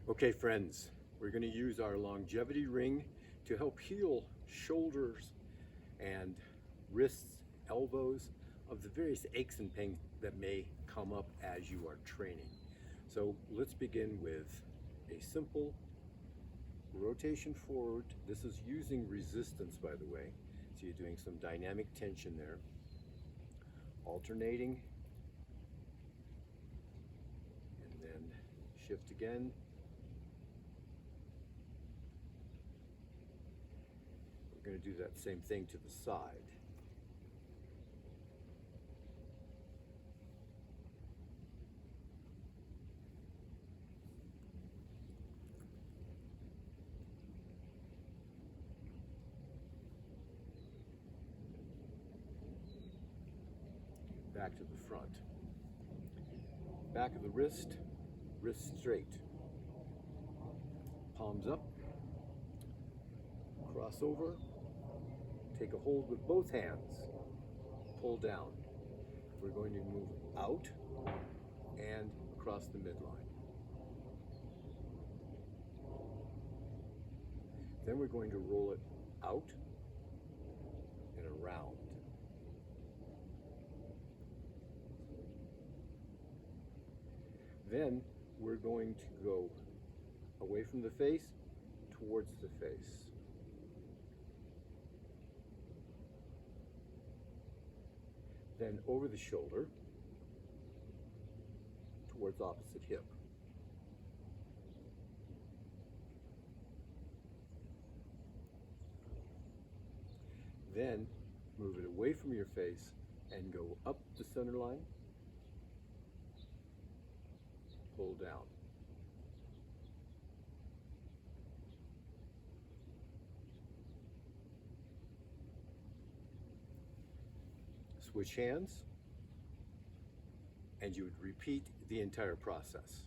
Okay, friends, we're going to use our longevity ring to help heal shoulders and wrists, elbows, of the various aches and pains that may come up as you are training. So let's begin with a simple rotation forward. This is using resistance, by the way. So you're doing some dynamic tension there. Alternating, and then shift again. We're going to do that same thing to the side. Back to the front. Back of the wrist, wrist straight. Palms up, cross over, take a hold with both hands, pull down. We're going to move out and across the midline. Then we're going to roll it out and around. Then we're going to go away from the face towards the face. Then over the shoulder towards opposite hip. Then move it away from your face and go up the center line, pull down. Switch hands, and you would repeat the entire process.